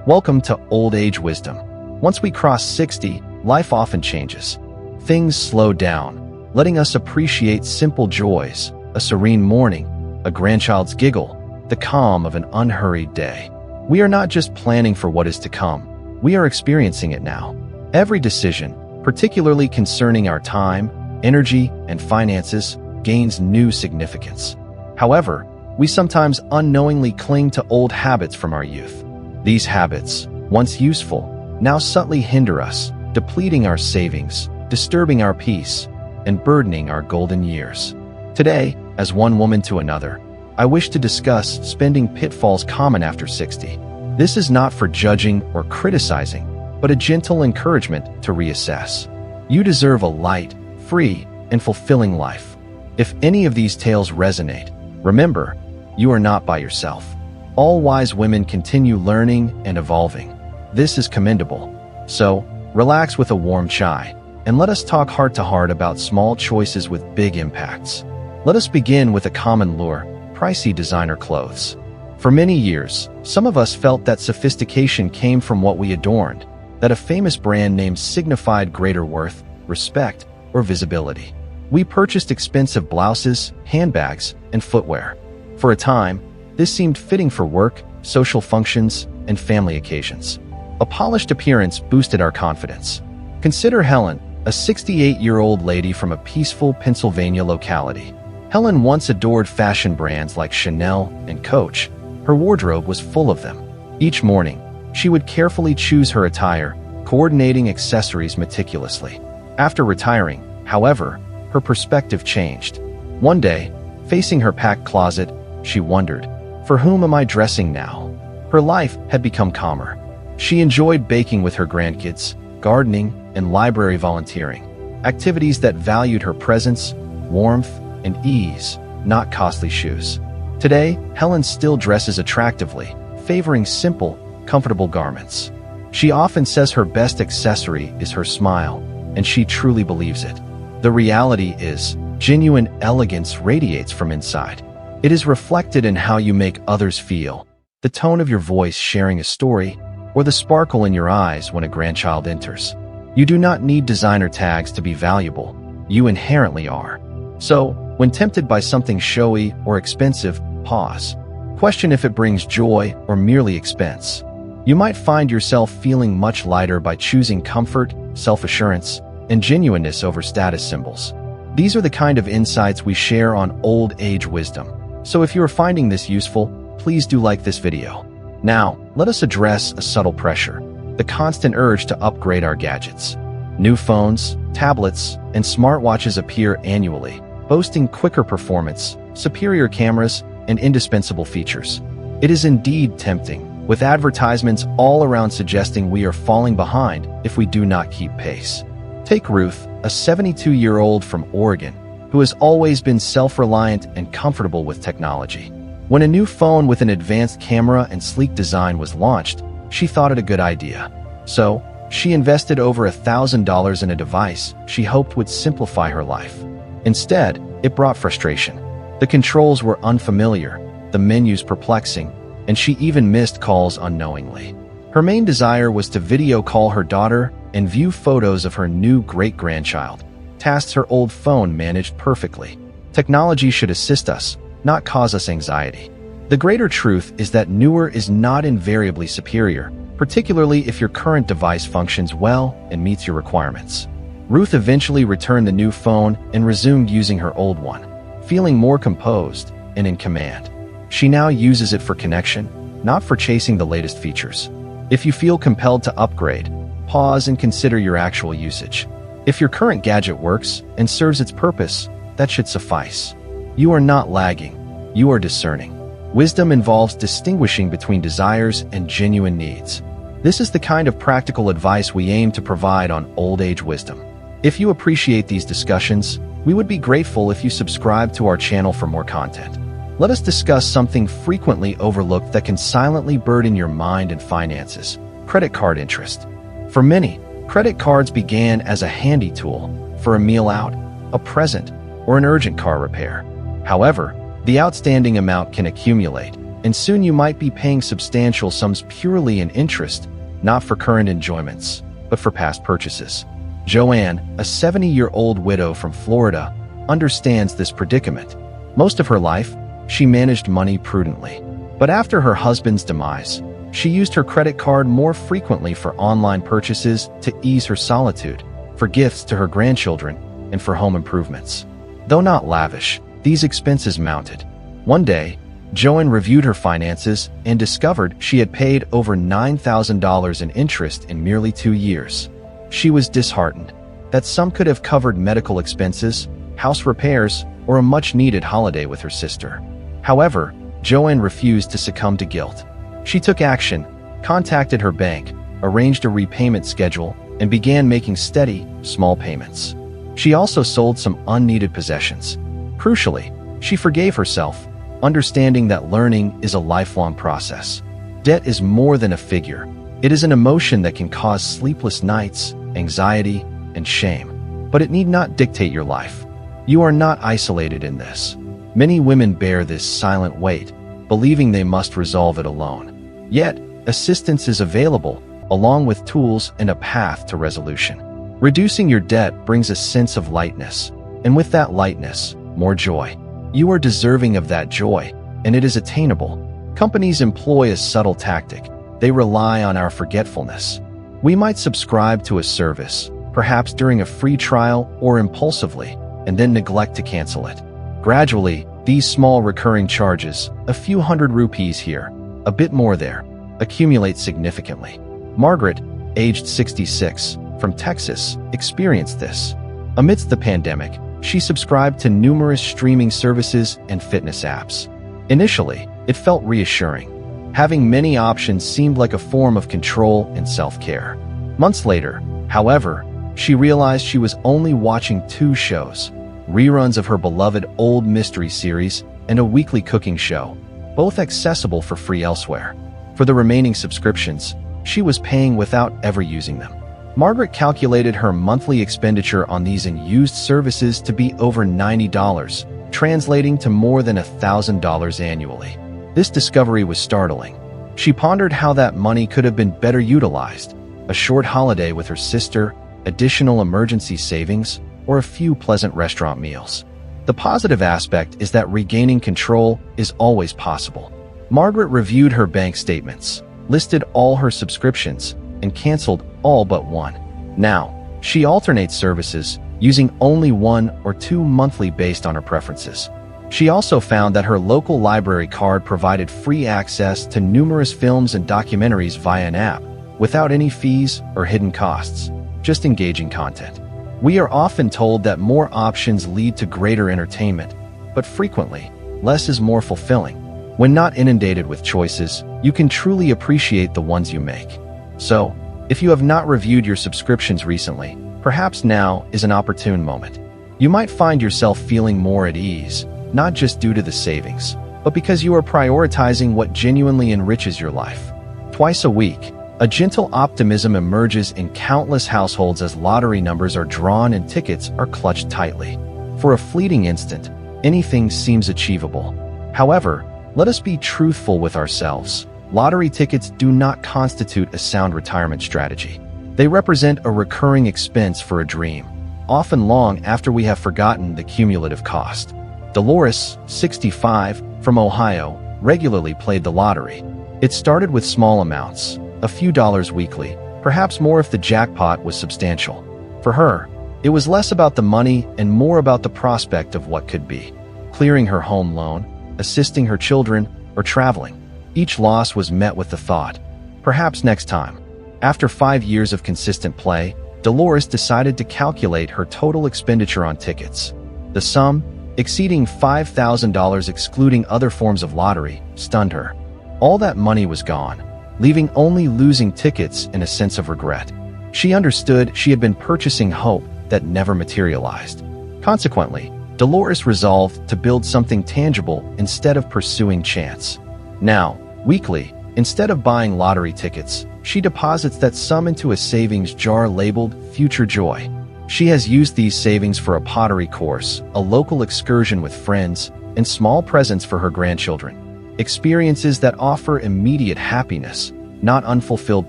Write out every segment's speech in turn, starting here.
Welcome to Old Age Wisdom. Once we cross 60, life often changes. Things slow down, letting us appreciate simple joys, a serene morning, a grandchild's giggle, the calm of an unhurried day. We are not just planning for what is to come, we are experiencing it now. Every decision, particularly concerning our time, energy, and finances, gains new significance. However, we sometimes unknowingly cling to old habits from our youth. These habits, once useful, now subtly hinder us, depleting our savings, disturbing our peace, and burdening our golden years. Today, as one woman to another, I wish to discuss spending pitfalls common after 60. This is not for judging or criticizing, but a gentle encouragement to reassess. You deserve a light, free, and fulfilling life. If any of these tales resonate, remember, you are not by yourself. All wise women continue learning and evolving. This is commendable. So, relax with a warm chai, and let us talk heart to heart about small choices with big impacts. Let us begin with a common lure: pricey designer clothes. For many years, some of us felt that sophistication came from what we adorned, that a famous brand name signified greater worth, respect, or visibility. We purchased expensive blouses, handbags, and footwear. For a time, this seemed fitting for work, social functions, and family occasions. A polished appearance boosted our confidence. Consider Helen, a 68-year-old lady from a peaceful Pennsylvania locality. Helen once adored fashion brands like Chanel and Coach. Her wardrobe was full of them. Each morning, she would carefully choose her attire, coordinating accessories meticulously. After retiring, however, her perspective changed. One day, facing her packed closet, she wondered, "For whom am I dressing now?" Her life had become calmer. She enjoyed baking with her grandkids, gardening, and library volunteering, activities that valued her presence, warmth, and ease, not costly shoes. Today, Helen still dresses attractively, favoring simple, comfortable garments. She often says her best accessory is her smile, and she truly believes it. The reality is, genuine elegance radiates from inside. It is reflected in how you make others feel, the tone of your voice sharing a story, or the sparkle in your eyes when a grandchild enters. You do not need designer tags to be valuable. You inherently are. So, when tempted by something showy or expensive, pause. Question if it brings joy or merely expense. You might find yourself feeling much lighter by choosing comfort, self-assurance, and genuineness over status symbols. These are the kind of insights we share on Old Age Wisdom. So if you are finding this useful, please do like this video. Now, let us address a subtle pressure: the constant urge to upgrade our gadgets. New phones, tablets, and smartwatches appear annually, boasting quicker performance, superior cameras, and indispensable features. It is indeed tempting, with advertisements all around suggesting we are falling behind if we do not keep pace. Take Ruth, a 72-year-old from Oregon, who has always been self-reliant and comfortable with technology. When a new phone with an advanced camera and sleek design was launched, she thought it a good idea. So, she invested over $1,000 in a device she hoped would simplify her life. Instead, it brought frustration. The controls were unfamiliar, the menus perplexing, and she even missed calls unknowingly. Her main desire was to video call her daughter and view photos of her new great-grandchild, tasks her old phone managed perfectly. Technology should assist us, not cause us anxiety. The greater truth is that newer is not invariably superior, particularly if your current device functions well and meets your requirements. Ruth eventually returned the new phone and resumed using her old one, feeling more composed and in command. She now uses it for connection, not for chasing the latest features. If you feel compelled to upgrade, pause and consider your actual usage. If your current gadget works and serves its purpose, that should suffice. You are not lagging, you are discerning. Wisdom involves distinguishing between desires and genuine needs. This is the kind of practical advice we aim to provide on Old Age Wisdom. If you appreciate these discussions, we would be grateful if you subscribe to our channel for more content. Let us discuss something frequently overlooked that can silently burden your mind and finances: credit card interest. For many, credit cards began as a handy tool for a meal out, a present, or an urgent car repair. However, the outstanding amount can accumulate, and soon you might be paying substantial sums purely in interest, not for current enjoyments, but for past purchases. Joanne, a 70-year-old widow from Florida, understands this predicament. Most of her life, she managed money prudently. But after her husband's demise, she used her credit card more frequently for online purchases to ease her solitude, for gifts to her grandchildren, and for home improvements. Though not lavish, these expenses mounted. One day, Joanne reviewed her finances and discovered she had paid over $9,000 in interest in merely 2 years. She was disheartened. That sum could have covered medical expenses, house repairs, or a much-needed holiday with her sister. However, Joanne refused to succumb to guilt. She took action, contacted her bank, arranged a repayment schedule, and began making steady, small payments. She also sold some unneeded possessions. Crucially, she forgave herself, understanding that learning is a lifelong process. Debt is more than a figure. It is an emotion that can cause sleepless nights, anxiety, and shame. But it need not dictate your life. You are not isolated in this. Many women bear this silent weight, believing they must resolve it alone. Yet, assistance is available, along with tools and a path to resolution. Reducing your debt brings a sense of lightness, and with that lightness, more joy. You are deserving of that joy, and it is attainable. Companies employ a subtle tactic. They rely on our forgetfulness. We might subscribe to a service, perhaps during a free trial or impulsively, and then neglect to cancel it. Gradually, these small recurring charges, a few hundred rupees here, a bit more there, accumulate significantly. Margaret, aged 66, from Texas, experienced this. Amidst the pandemic, she subscribed to numerous streaming services and fitness apps. Initially, it felt reassuring. Having many options seemed like a form of control and self-care. Months later, however, she realized she was only watching 2 shows, reruns of her beloved old mystery series and a weekly cooking show, both accessible for free elsewhere. For the remaining subscriptions, she was paying without ever using them. Margaret calculated her monthly expenditure on these unused services to be over $90, translating to more than $1,000 annually. This discovery was startling. She pondered how that money could have been better utilized: a short holiday with her sister, additional emergency savings, or a few pleasant restaurant meals. The positive aspect is that regaining control is always possible. Margaret reviewed her bank statements, listed all her subscriptions, and canceled all but one. Now, she alternates services, using only 1 or 2 monthly based on her preferences. She also found that her local library card provided free access to numerous films and documentaries via an app, without any fees or hidden costs, just engaging content. We are often told that more options lead to greater entertainment, but frequently, less is more fulfilling. When not inundated with choices, you can truly appreciate the ones you make. So, if you have not reviewed your subscriptions recently, perhaps now is an opportune moment. You might find yourself feeling more at ease, not just due to the savings, but because you are prioritizing what genuinely enriches your life. Twice a week, a gentle optimism emerges in countless households as lottery numbers are drawn and tickets are clutched tightly. For a fleeting instant, anything seems achievable. However, let us be truthful with ourselves. Lottery tickets do not constitute a sound retirement strategy. They represent a recurring expense for a dream, often long after we have forgotten the cumulative cost. Dolores, 65, from Ohio, regularly played the lottery. It started with small amounts, a few dollars weekly, perhaps more if the jackpot was substantial. For her, it was less about the money and more about the prospect of what could be. Clearing her home loan, assisting her children, or traveling. Each loss was met with the thought, perhaps next time. After 5 years of consistent play, Dolores decided to calculate her total expenditure on tickets. The sum, exceeding $5,000 excluding other forms of lottery, stunned her. All that money was gone, leaving only losing tickets and a sense of regret. She understood she had been purchasing hope that never materialized. Consequently, Dolores resolved to build something tangible instead of pursuing chance. Now, weekly, instead of buying lottery tickets, she deposits that sum into a savings jar labeled Future Joy. She has used these savings for a pottery course, a local excursion with friends, and small presents for her grandchildren. experiences that offer immediate happiness, not unfulfilled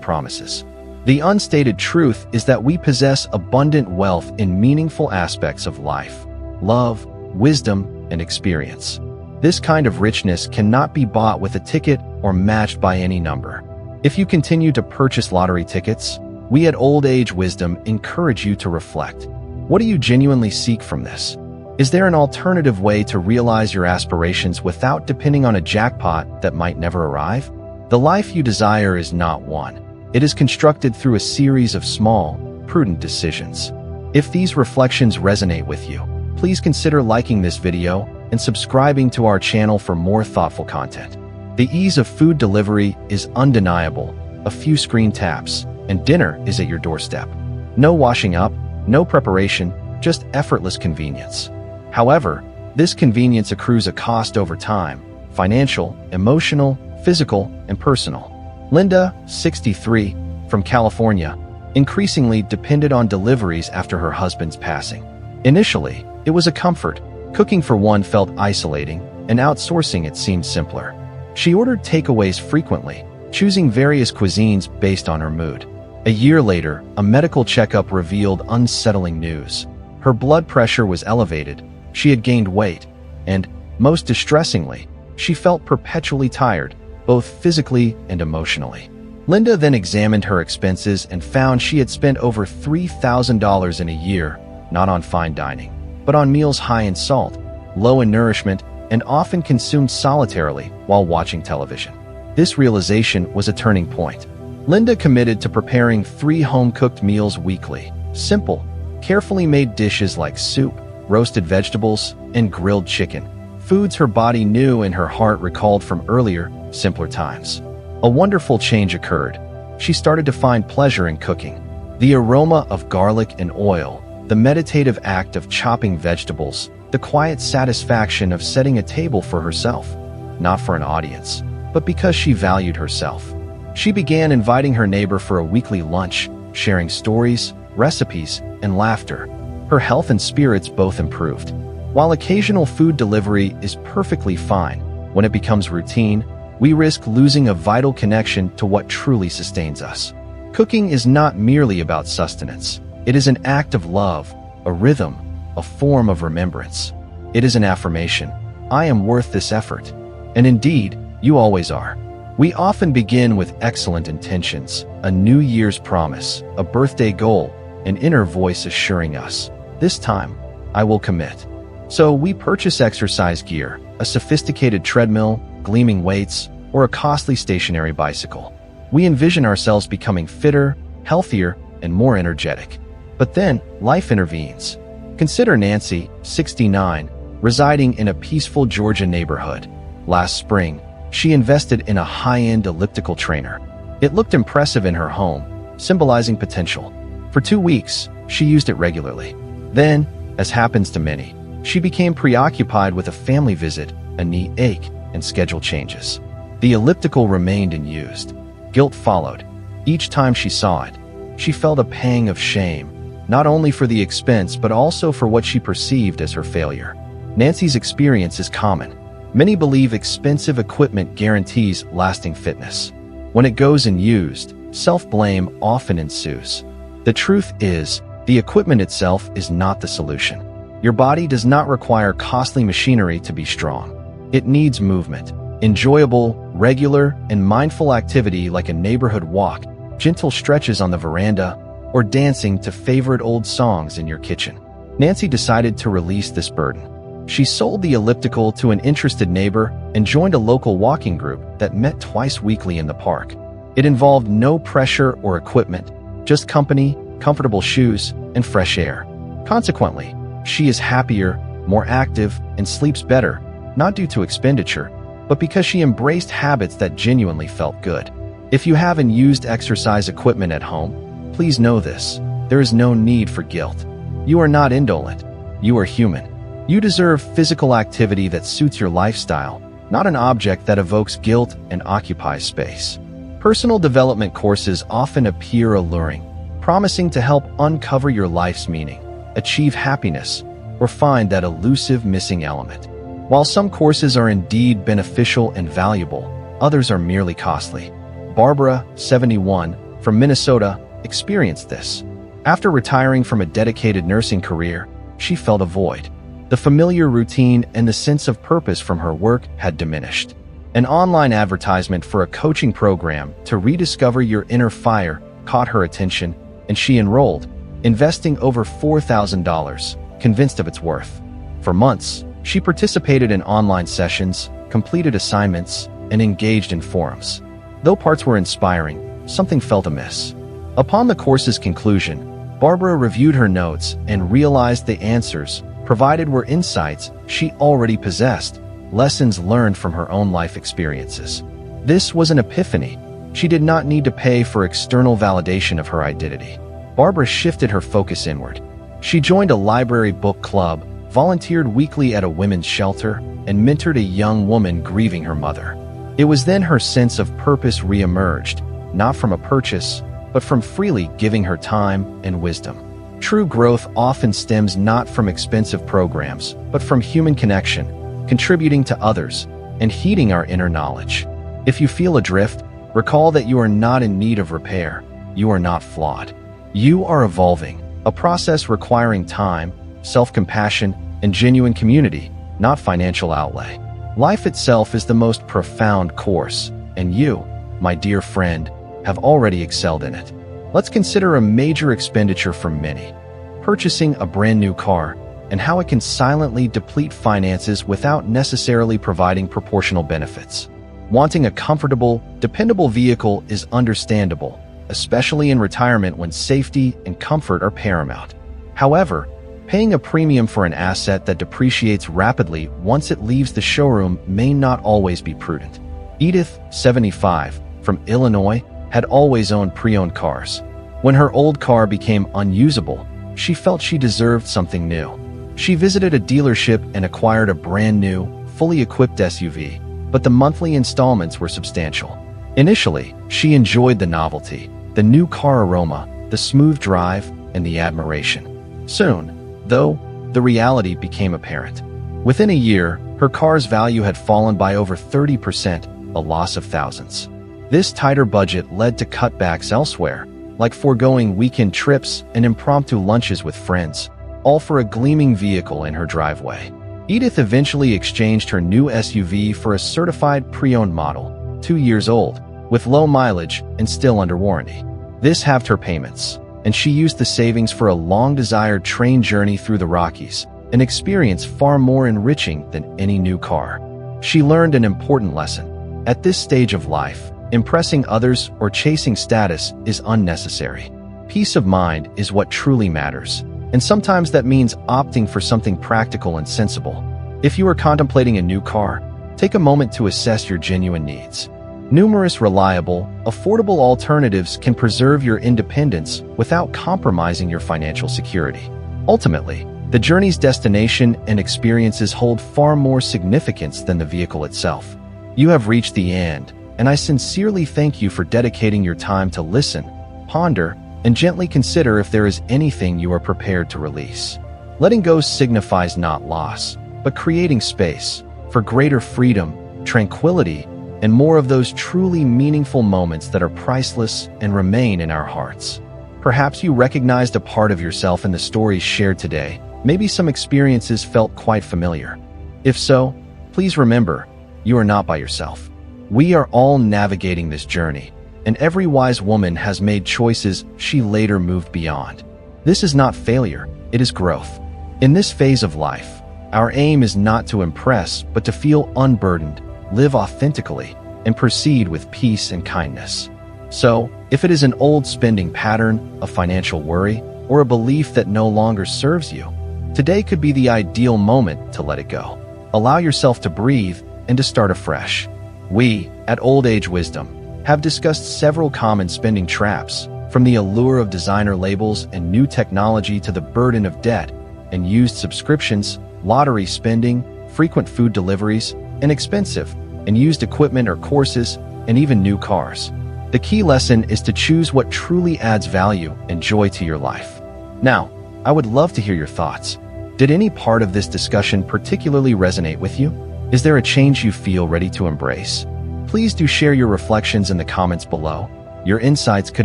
promises. The unstated truth is that we possess abundant wealth in meaningful aspects of life: love, wisdom, and experience. This kind of richness cannot be bought with a ticket or matched by any number. If you continue to purchase lottery tickets, we at Old Age Wisdom encourage you to reflect. What do you genuinely seek from this? Is there an alternative way to realize your aspirations without depending on a jackpot that might never arrive? The life you desire is not one. It is constructed through a series of small, prudent decisions. If these reflections resonate with you, please consider liking this video and subscribing to our channel for more thoughtful content. The ease of food delivery is undeniable. A few screen taps, and dinner is at your doorstep. No washing up, no preparation, just effortless convenience. However, this convenience accrues a cost over time: financial, emotional, physical, and personal. Linda, 63, from California, increasingly depended on deliveries after her husband's passing. Initially, it was a comfort. Cooking for one felt isolating, and outsourcing it seemed simpler. She ordered takeaways frequently, choosing various cuisines based on her mood. A year later, a medical checkup revealed unsettling news. Her blood pressure was elevated, she had gained weight, and, most distressingly, she felt perpetually tired, both physically and emotionally. Linda then examined her expenses and found she had spent over $3,000 in a year, not on fine dining, but on meals high in salt, low in nourishment, and often consumed solitarily while watching television. This realization was a turning point. Linda committed to preparing 3 home-cooked meals weekly: simple, carefully made dishes like soup, roasted vegetables, and grilled chicken. Foods her body knew and her heart recalled from earlier, simpler times. A wonderful change occurred. She started to find pleasure in cooking. The aroma of garlic and oil, the meditative act of chopping vegetables, the quiet satisfaction of setting a table for herself, not for an audience, but because she valued herself. She began inviting her neighbor for a weekly lunch, sharing stories, recipes, and laughter. Her health and spirits both improved. While occasional food delivery is perfectly fine, when it becomes routine, we risk losing a vital connection to what truly sustains us. Cooking is not merely about sustenance. It is an act of love, a rhythm, a form of remembrance. It is an affirmation: I am worth this effort. And indeed, you always are. We often begin with excellent intentions: a New Year's promise, a birthday goal, an inner voice assuring us, this time, I will commit. So we purchase exercise gear, a sophisticated treadmill, gleaming weights, or a costly stationary bicycle. We envision ourselves becoming fitter, healthier, and more energetic. But then, life intervenes. Consider Nancy, 69, residing in a peaceful Georgia neighborhood. Last spring, she invested in a high-end elliptical trainer. It looked impressive in her home, symbolizing potential. For 2 weeks, she used it regularly. Then, as happens to many, she became preoccupied with a family visit, a knee ache, and schedule changes. The elliptical remained unused. Guilt followed. Each time she saw it, she felt a pang of shame, not only for the expense but also for what she perceived as her failure. Nancy's experience is common. Many believe expensive equipment guarantees lasting fitness. When it goes unused, self-blame often ensues. The truth is, the equipment itself is not the solution. Your body does not require costly machinery to be strong. It needs movement, enjoyable, regular, and mindful activity like a neighborhood walk, gentle stretches on the veranda, or dancing to favorite old songs in your kitchen. Nancy decided to release this burden. She sold the elliptical to an interested neighbor and joined a local walking group that met twice weekly in the park. It involved no pressure or equipment, just company, comfortable shoes, and fresh air. Consequently, she is happier, more active, and sleeps better, not due to expenditure, but because she embraced habits that genuinely felt good. If you have unused exercise equipment at home, please know this: there is no need for guilt. You are not indolent. You are human. You deserve physical activity that suits your lifestyle, not an object that evokes guilt and occupies space. Personal development courses often appear alluring, promising to help uncover your life's meaning, achieve happiness, or find that elusive missing element. While some courses are indeed beneficial and valuable, others are merely costly. Barbara, 71, from Minnesota, experienced this. After retiring from a dedicated nursing career, she felt a void. The familiar routine and the sense of purpose from her work had diminished. An online advertisement for a coaching program to rediscover your inner fire caught her attention, and she enrolled, investing over $4,000, convinced of its worth. For months, she participated in online sessions, completed assignments, and engaged in forums. Though parts were inspiring, something felt amiss. Upon the course's conclusion, Barbara reviewed her notes and realized the answers provided were insights she already possessed, lessons learned from her own life experiences. This was an epiphany. She did not need to pay for external validation of her identity. Barbara shifted her focus inward. She joined a library book club, volunteered weekly at a women's shelter, and mentored a young woman grieving her mother. It was then her sense of purpose re-emerged, not from a purchase, but from freely giving her time and wisdom. True growth often stems not from expensive programs, but from human connection, contributing to others, and heeding our inner knowledge. If you feel adrift, recall that you are not in need of repair. You are not flawed. You are evolving, a process requiring time, self-compassion, and genuine community, not financial outlay. Life itself is the most profound course, and you, my dear friend, have already excelled in it. Let's consider a major expenditure for many: purchasing a brand new car, and how it can silently deplete finances without necessarily providing proportional benefits. Wanting a comfortable, dependable vehicle is understandable, especially in retirement when safety and comfort are paramount. However, paying a premium for an asset that depreciates rapidly once it leaves the showroom may not always be prudent. Edith, 75, from Illinois, had always owned pre-owned cars. When her old car became unusable, she felt she deserved something new. She visited a dealership and acquired a brand new, fully equipped SUV, but the monthly installments were substantial. Initially, she enjoyed the novelty, the new car aroma, the smooth drive, and the admiration. Soon, though, the reality became apparent. Within a year, her car's value had fallen by over 30%, a loss of thousands. This tighter budget led to cutbacks elsewhere, like foregoing weekend trips and impromptu lunches with friends, all for a gleaming vehicle in her driveway. Edith eventually exchanged her new SUV for a certified pre-owned model, 2 years old, with low mileage and still under warranty. This halved her payments, and she used the savings for a long-desired train journey through the Rockies, an experience far more enriching than any new car. She learned an important lesson. At this stage of life, impressing others or chasing status is unnecessary. Peace of mind is what truly matters, and sometimes that means opting for something practical and sensible. If you are contemplating a new car, take a moment to assess your genuine needs. Numerous reliable, affordable alternatives can preserve your independence without compromising your financial security. Ultimately, the journey's destination and experiences hold far more significance than the vehicle itself. You have reached the end, and I sincerely thank you for dedicating your time to listen, ponder, and gently consider if there is anything you are prepared to release. Letting go signifies not loss, but creating space for greater freedom, tranquility, and more of those truly meaningful moments that are priceless and remain in our hearts. Perhaps you recognized a part of yourself in the stories shared today. Maybe some experiences felt quite familiar. If so, please remember, you are not by yourself. We are all navigating this journey, and every wise woman has made choices she later moved beyond. This is not failure, it is growth. In this phase of life, our aim is not to impress, but to feel unburdened, live authentically, and proceed with peace and kindness. So, if it is an old spending pattern, a financial worry, or a belief that no longer serves you, today could be the ideal moment to let it go. Allow yourself to breathe and to start afresh. We, at Old Age Wisdom, have discussed several common spending traps, from the allure of designer labels and new technology to the burden of debt and used subscriptions, lottery spending, frequent food deliveries, and expensive and used equipment or courses, and even new cars. The key lesson is to choose what truly adds value and joy to your life. Now, I would love to hear your thoughts. Did any part of this discussion particularly resonate with you? Is there a change you feel ready to embrace? Please do share your reflections in the comments below. Your insights could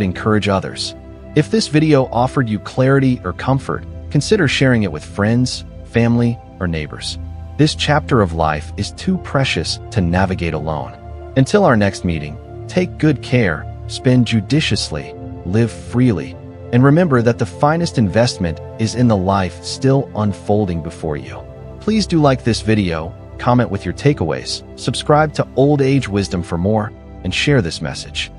encourage others. If this video offered you clarity or comfort, consider sharing it with friends, family, or neighbors. This chapter of life is too precious to navigate alone. Until our next meeting, take good care, spend judiciously, live freely, and remember that the finest investment is in the life still unfolding before you. Please do like this video, comment with your takeaways, subscribe to Old Age Wisdom for more, and share this message.